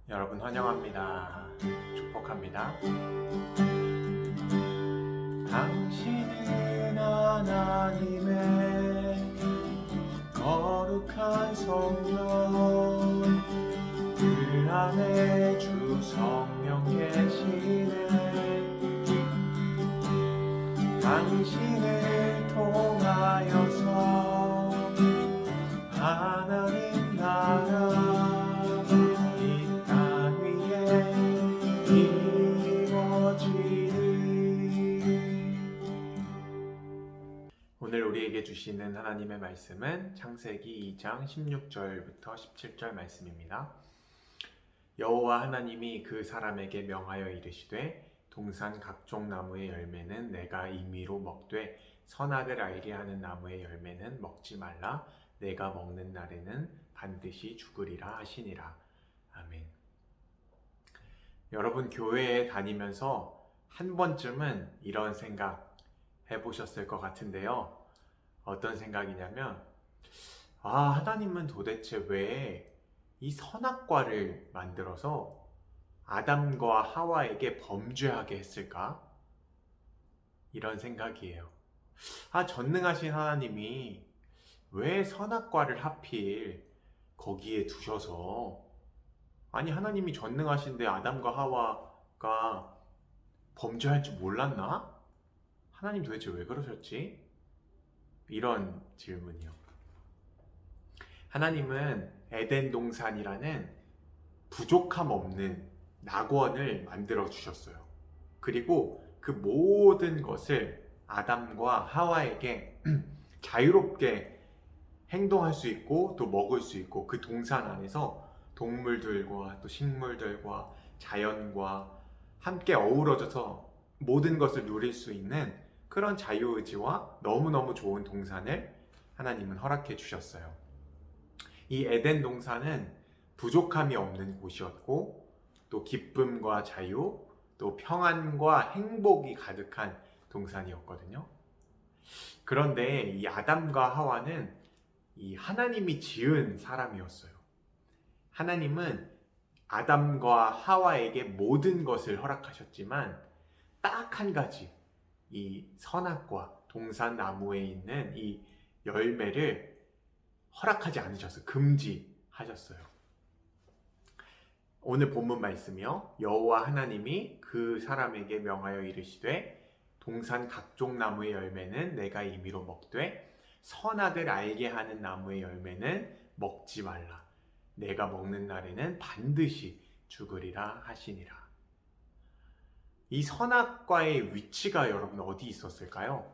여러분 환영합니다. 축복합니다. 당신은 하나님의 거룩한 성전, 그 안에 주 성령 계시네. 당신을 통하여서 하나님 나라 오늘 우리에게 주시는 하나님의 말씀은 창세기 2장 16절부터 17절 말씀입니다. 여호와 하나님이 그 사람에게 명하여 이르시되 동산 각종 나무의 열매는 내가 임의로 먹되 선악을 알게 하는 나무의 열매는 먹지 말라. 내가 먹는 날에는 반드시 죽으리라 하시니라. 아멘. 여러분 교회에 다니면서 한 번쯤은 이런 생각 해보셨을 것 같은데요. 어떤 생각이냐면, 하나님은 도대체 왜 이 선악과를 만들어서 아담과 하와에게 범죄하게 했을까? 이런 생각이에요. 전능하신 하나님이 왜 선악과를 하필 거기에 두셔서, 하나님이 전능하신데 아담과 하와가 범죄할 줄 몰랐나? 하나님 도대체 왜 그러셨지? 이런 질문이요. 하나님은 에덴 동산이라는 부족함 없는 낙원을 만들어 주셨어요. 그리고 그 모든 것을 아담과 하와에게 자유롭게 행동할 수 있고 또 먹을 수 있고, 그 동산 안에서 동물들과 또 식물들과 자연과 함께 어우러져서 모든 것을 누릴 수 있는 그런 자유의지와 너무너무 좋은 동산을 하나님은 허락해 주셨어요. 이 에덴 동산은 부족함이 없는 곳이었고, 또 기쁨과 자유, 또 평안과 행복이 가득한 동산이었거든요. 그런데 이 아담과 하와는 이 하나님이 지은 사람이었어요. 하나님은 아담과 하와에게 모든 것을 허락하셨지만 딱 한 가지, 이 선악과 동산 나무에 있는 이 열매를 허락하지 않으셨어요. 금지하셨어요. 오늘 본문 말씀이요. 여호와 하나님이 그 사람에게 명하여 이르시되 동산 각종 나무의 열매는 내가 임의로 먹되 선악을 알게 하는 나무의 열매는 먹지 말라. 내가 먹는 날에는 반드시 죽으리라 하시니라. 이 선악과의 위치가 여러분 어디 있었을까요?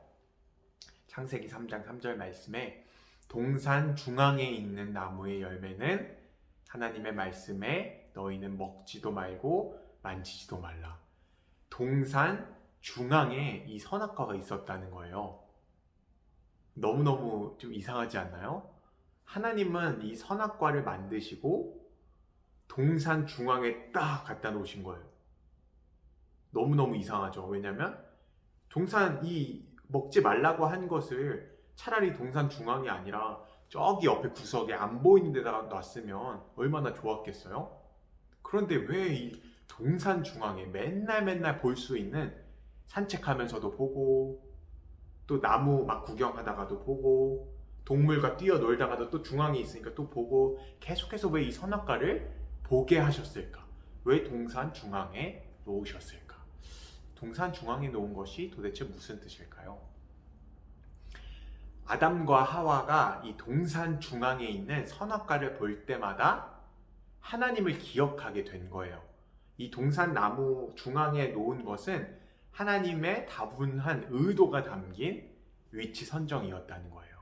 창세기 3장 3절 말씀에 동산 중앙에 있는 나무의 열매는 하나님의 말씀에 너희는 먹지도 말고 만지지도 말라. 동산 중앙에 이 선악과가 있었다는 거예요. 너무너무 좀 이상하지 않나요? 하나님은 이 선악과를 만드시고 동산 중앙에 딱 갖다 놓으신 거예요. 너무너무 이상하죠. 왜냐면 동산 이 먹지 말라고 한 것을 차라리 동산 중앙이 아니라 저기 옆에 구석에 안 보이는 데다가 놨으면 얼마나 좋았겠어요? 그런데 왜 이 동산 중앙에 맨날 볼 수 있는, 산책하면서도 보고 또 나무 막 구경하다가도 보고 동물과 뛰어놀다가도 또 중앙에 있으니까 또 보고, 계속해서 왜 이 선악과를 보게 하셨을까? 왜 동산 중앙에 놓으셨을까? 동산 중앙에 놓은 것이 도대체 무슨 뜻일까요? 아담과 하와가 이 동산 중앙에 있는 선악과를 볼 때마다 하나님을 기억하게 된 거예요. 이 동산 나무 중앙에 놓은 것은 하나님의 다분한 의도가 담긴 위치 선정이었다는 거예요.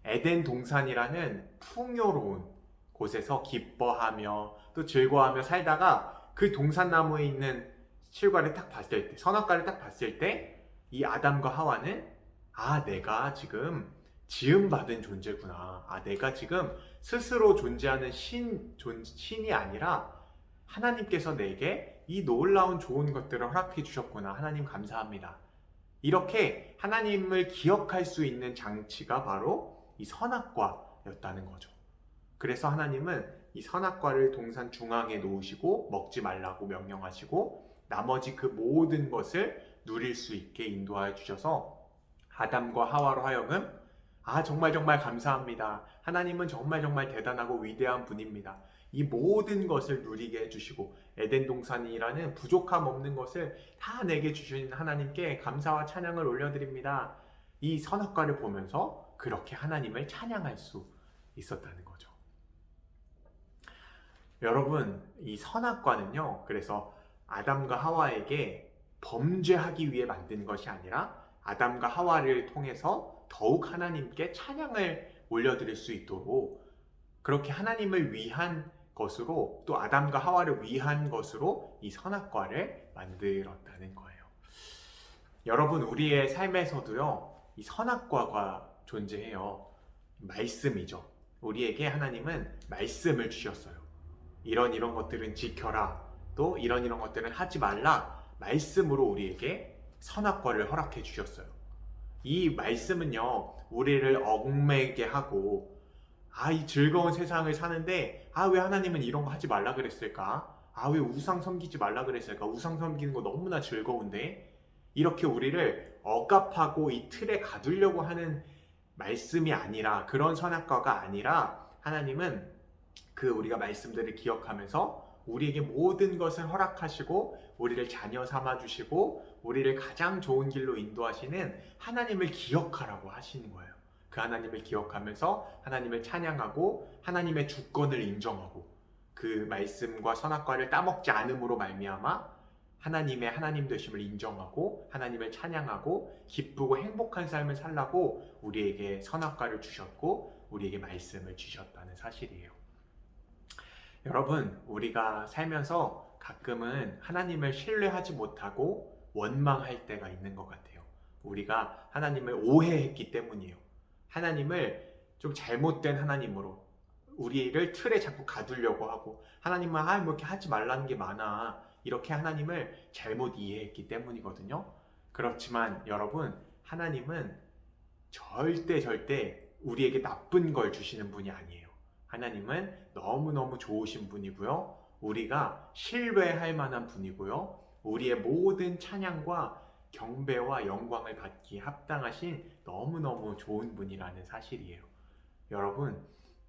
에덴 동산이라는 풍요로운 곳에서 기뻐하며 또 즐거워하며 살다가 그 동산나무에 있는 실과를 딱 봤을 때, 선악과를 딱 봤을 때 이 아담과 하와는 내가 지금 지음받은 존재구나. 내가 지금 스스로 존재하는 신이 아니라 하나님께서 내게 이 놀라운 좋은 것들을 허락해 주셨구나. 하나님 감사합니다. 이렇게 하나님을 기억할 수 있는 장치가 바로 이 선악과였다는 거죠. 그래서 하나님은 이 선악과를 동산 중앙에 놓으시고 먹지 말라고 명령하시고 나머지 그 모든 것을 누릴 수 있게 인도하여 주셔서 아담과 하와로 하여금 정말 정말 감사합니다. 하나님은 정말 정말 대단하고 위대한 분입니다. 이 모든 것을 누리게 해주시고 에덴 동산이라는 부족함 없는 것을 다 내게 주신 하나님께 감사와 찬양을 올려드립니다. 이 선악과를 보면서 그렇게 하나님을 찬양할 수 있었다는 거죠. 여러분, 이 선악과는요, 그래서 아담과 하와에게 범죄하기 위해 만든 것이 아니라 아담과 하와를 통해서 더욱 하나님께 찬양을 올려드릴 수 있도록 그렇게 하나님을 위한 것으로 또 아담과 하와를 위한 것으로 이 선악과를 만들었다는 거예요. 여러분, 우리의 삶에서도요, 이 선악과가 존재해요. 말씀이죠. 우리에게 하나님은 말씀을 주셨어요. 이런 것들은 지켜라. 또 이런 것들은 하지 말라. 말씀으로 우리에게 선악과를 허락해 주셨어요. 이 말씀은요, 우리를 얽매게 하고 이 즐거운 세상을 사는데 왜 하나님은 이런 거 하지 말라 그랬을까? 왜 우상 섬기지 말라 그랬을까? 우상 섬기는 거 너무나 즐거운데 이렇게 우리를 억압하고 이 틀에 가두려고 하는 말씀이 아니라, 그런 선악과가 아니라 하나님은 그 우리가 말씀들을 기억하면서 우리에게 모든 것을 허락하시고 우리를 자녀 삼아주시고 우리를 가장 좋은 길로 인도하시는 하나님을 기억하라고 하시는 거예요. 그 하나님을 기억하면서 하나님을 찬양하고 하나님의 주권을 인정하고 그 말씀과 선악과를 따먹지 않음으로 말미암아 하나님의 하나님 되심을 인정하고 하나님을 찬양하고 기쁘고 행복한 삶을 살라고 우리에게 선악과를 주셨고 우리에게 말씀을 주셨다는 사실이에요. 여러분, 우리가 살면서 가끔은 하나님을 신뢰하지 못하고 원망할 때가 있는 것 같아요. 우리가 하나님을 오해했기 때문이에요. 하나님을 좀 잘못된 하나님으로 우리를 틀에 자꾸 가두려고 하고 하나님은 뭐 이렇게 하지 말라는 게 많아, 이렇게 하나님을 잘못 이해했기 때문이거든요. 그렇지만 여러분, 하나님은 절대 우리에게 나쁜 걸 주시는 분이 아니에요. 하나님은 너무너무 좋으신 분이고요. 우리가 신뢰할 만한 분이고요. 우리의 모든 찬양과 경배와 영광을 받기에 합당하신 너무너무 좋은 분이라는 사실이에요. 여러분,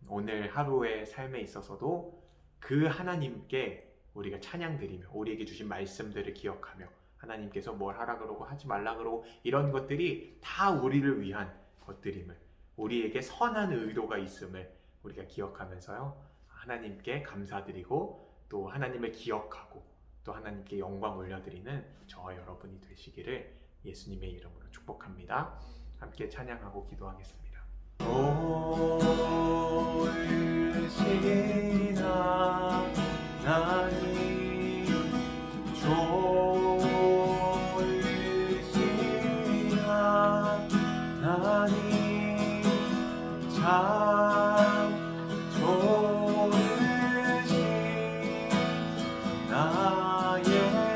오늘 하루의 삶에 있어서도 그 하나님께 우리가 찬양드리며 우리에게 주신 말씀들을 기억하며 하나님께서 뭘 하라 그러고 하지 말라 그러고 이런 것들이 다 우리를 위한 것들임을, 우리에게 선한 의도가 있음을 우리가 기억하면서요, 하나님께 감사드리고 또 하나님을 기억하고 또 하나님께 영광 올려드리는 저와 여러분이 되시기를 예수님의 이름으로 축복합니다. 함께 찬양하고 기도하겠습니다. 좋으신 하나님, 좋으신 하나님, 참 좋으신 나의 하나님,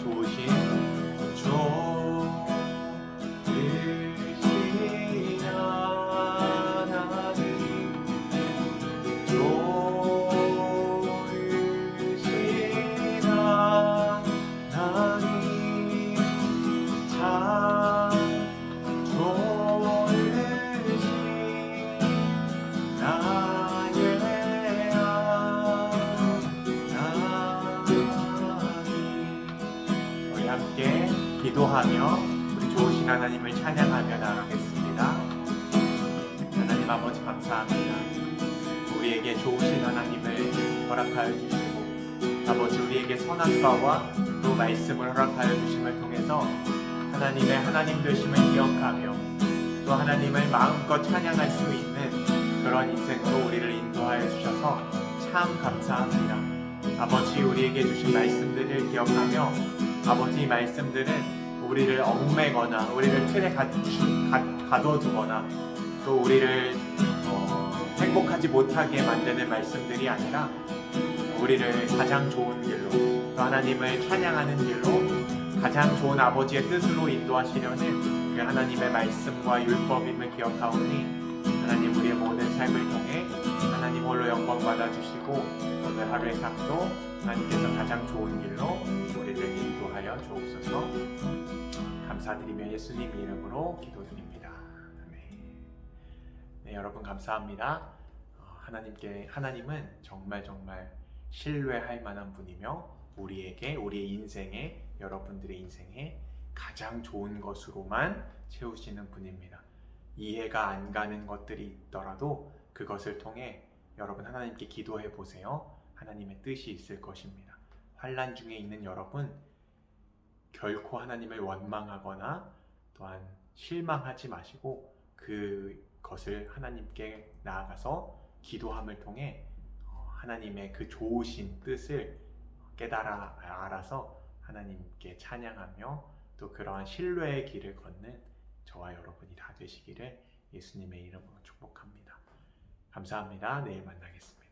좋으신 함께 기도하며 우리 좋으신 하나님을 찬양하며 나가겠습니다. 하나님 아버지, 감사합니다. 우리에게 좋으신 하나님을 허락하여 주시고 아버지, 우리에게 선악과와 또 말씀을 허락하여 주심을 통해서 하나님의 하나님 되심을 기억하며 또 하나님을 마음껏 찬양할 수 있는 그런 인생으로 우리를 인도하여 주셔서 참 감사합니다. 아버지, 우리에게 주신 말씀들을 기억하며 아버지, 말씀들은 우리를 얽매거나 우리를 틀에 가둬두거나 또 우리를 행복하지 못하게 만드는 말씀들이 아니라 우리를 가장 좋은 길로, 또 하나님을 찬양하는 길로, 가장 좋은 아버지의 뜻으로 인도하시려는 그 하나님의 말씀과 율법임을 기억하오니 하나님 우리의 모든 삶을 통해 하나님 홀로 영광 받아주시고 오늘 하루의 삶도 하나님께서 가장 좋은 길로 우리를 인도하여 주옵소서. 감사드리며 예수님 이름으로 기도드립니다. 아멘. 네, 여러분 감사합니다. 하나님은 정말 신뢰할 만한 분이며 우리에게 우리의 인생에 여러분들의 인생에 가장 좋은 것으로만 채우시는 분입니다. 이해가 안 가는 것들이 있더라도 그것을 통해 여러분 하나님께 기도해 보세요. 하나님의 뜻이 있을 것입니다. 환난 중에 있는 여러분 결코 하나님을 원망하거나 또한 실망하지 마시고 그것을 하나님께 나아가서 기도함을 통해 하나님의 그 좋으신 뜻을 알아서 하나님께 찬양하며 또 그러한 신뢰의 길을 걷는 저와 여러분이 다 되시기를 예수님의 이름으로 축복합니다. 감사합니다. 내일 만나겠습니다.